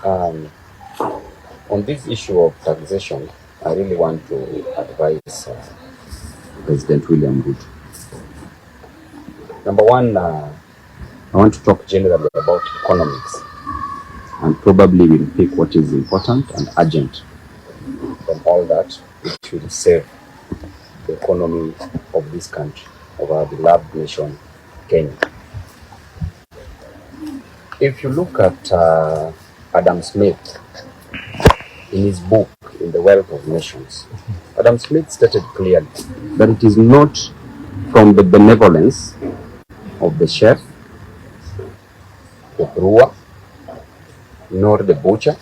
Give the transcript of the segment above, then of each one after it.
On this issue of taxation, I really want to advise President William Ruto. Number one, I want to talk generally about economics, and probably will pick what is important and urgent from all that, which will save the economy of this country, of our beloved nation, Kenya. If you look at Adam Smith, in his book, In the Wealth of Nations, Adam Smith stated clearly that it is not from the benevolence of the chef, the brewer, nor the butcher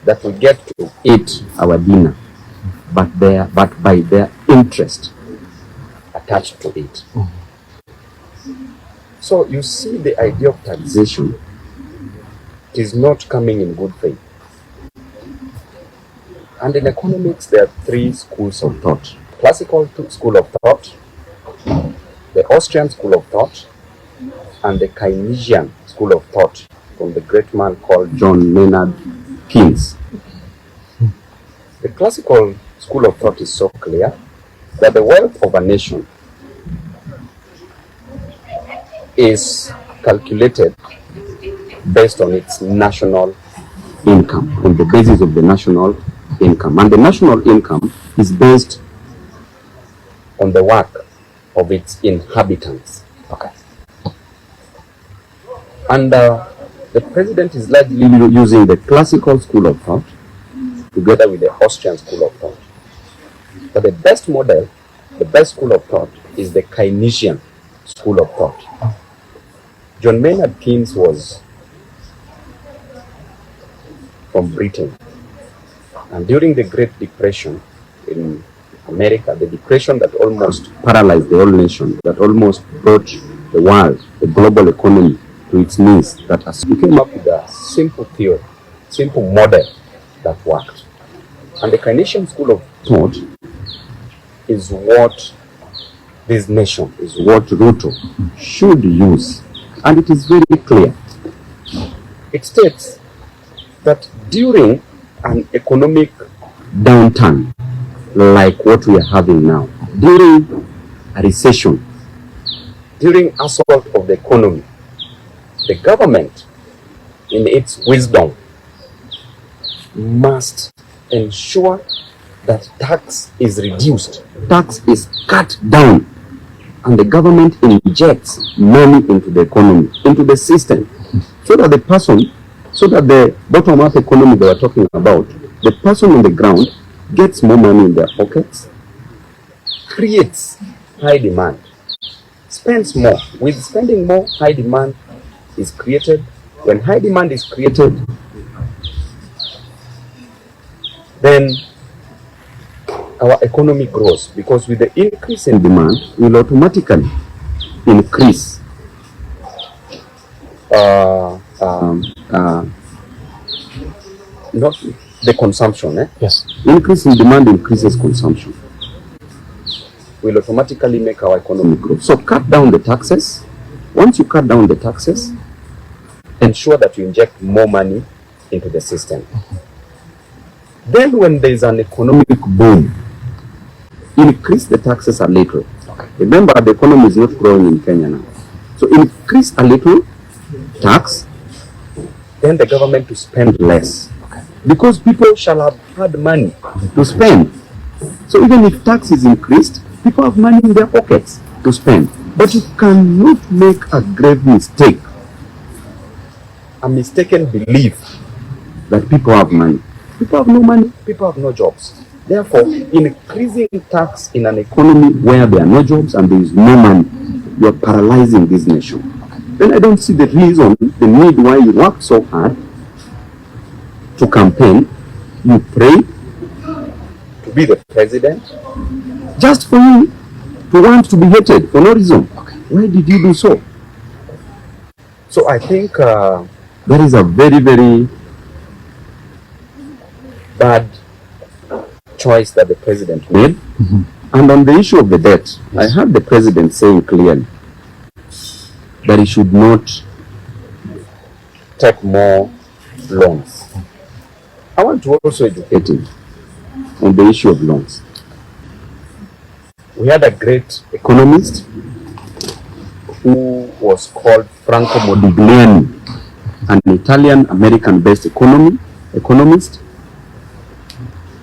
that we get to eat our dinner, but by their interest attached to it. So you see, the idea of taxation is not coming in good faith. And in economics, there are three schools of thought. Classical school of thought, the Austrian school of thought, and the Keynesian school of thought from the great man called John Maynard Keynes. The classical school of thought is so clear that the wealth of a nation is calculated based on its national income, on the basis of the national income. And the national income is based on the work of its inhabitants. Okay. And the president is largely using the classical school of thought together with the Austrian school of thought. But the best model, the best school of thought, is the Keynesian school of thought. John Maynard Keynes was from Britain. And during the Great Depression in America, the depression that almost paralyzed the whole nation, that almost brought the world, the global economy to its knees, that he came up with a simple theory, simple model that worked. And the Keynesian school of thought is what this nation, is what Ruto should use. And it is very clear. It states that during an economic downturn like what we are having now, during a recession, during assault of the economy, the government, in its wisdom, must ensure that tax is reduced, tax is cut down, and the government injects money into the economy, into the system, so that the bottom-up economy they were talking about, the person on the ground gets more money in their pockets, creates high demand, spends more. With spending more, high demand is created. When high demand is created, then our economy grows, because with the increase in demand, we will automatically increase not the consumption. Yes. Increase in demand increases consumption. Will automatically make our economy grow. So cut down the taxes. Once you cut down the taxes, ensure that you inject more money into the system. Then when there is an economic boom, increase the taxes a little. Okay. Remember, the economy is not growing in Kenya now. So increase a little tax, then the government to spend less. Okay. Because people shall have had money to spend. So even if tax is increased, people have money in their pockets to spend. But you cannot make a grave mistake, a mistaken belief that people have money. People have no money, people have no jobs. Therefore, increasing tax in an economy where there are no jobs and there is no money, you are paralyzing this nation. Then I don't see the reason, the need why you work so hard to campaign. You pray to be the president just for you to want to be hated for no reason. Okay. Why did you do so? So I think that is a very, very bad choice that the president made. Mm-hmm. And on the issue of the debt, I heard the president saying clearly that he should not take more loans. I want to also educate him on the issue of loans. We had a great economist who was called Franco Modigliani, an Italian-American-based economist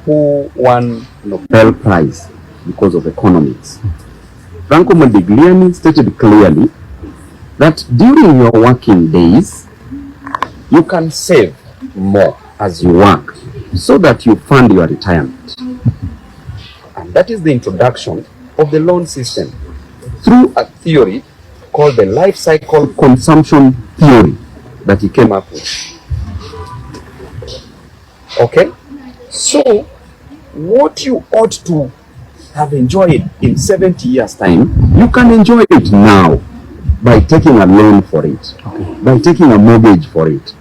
who won Nobel Prize because of economics. Franco Modigliani stated clearly that during your working days, you can save more as you work so that you fund your retirement. And that is the introduction of the loan system through a theory called the life cycle consumption theory that he came up with. Okay? So, what you ought to have enjoyed in 70 years' time, you can enjoy it now by taking a loan for it, by taking a mortgage for it.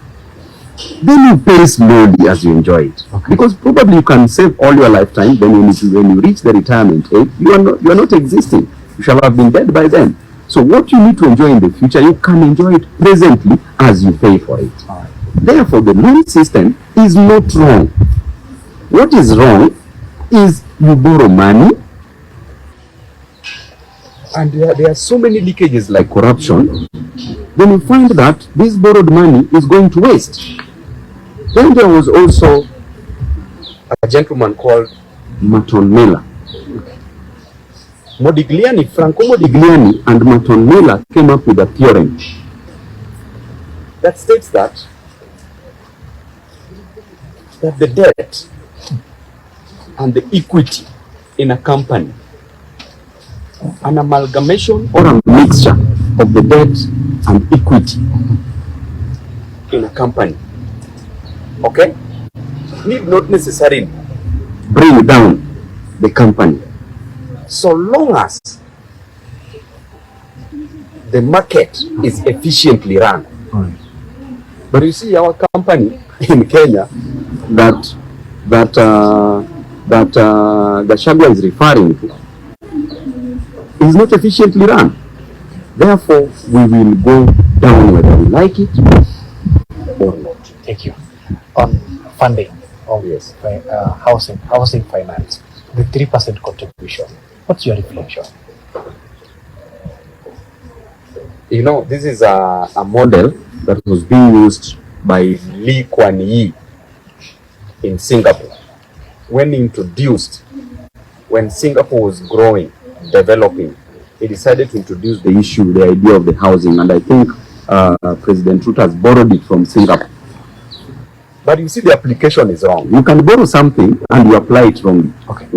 Then you pay slowly as you enjoy it. Because probably you can save all your lifetime, then when you reach the retirement age, you are not existing. You shall have been dead by then. So what you need to enjoy in the future, you can enjoy it presently as you pay for it. Therefore, the loan system is not wrong. What is wrong is you borrow money, and there are so many leakages like corruption. Then you find that this borrowed money is going to waste. Then there was also a gentleman called Merton Miller. Franco Modigliani and Merton Miller came up with a theorem that states that the debt and the equity in a company, an amalgamation or a mixture of the debt and equity in a company, okay, need not necessarily bring down the company, so long as the market is efficiently run. But you see, our company in Kenya that Gachagua is referring to is not efficiently run. Therefore, we will go down whether we like it or not. Thank you. On funding of housing finance, the 3% contribution, what's your reflection? You know, this is a model that was being used by Lee Kuan Yew in Singapore. When Singapore was growing, developing, he decided to introduce the idea of the housing, and I think President Ruto has borrowed it from Singapore. But you see, the application is wrong. You can borrow something and you apply it wrongly. Okay.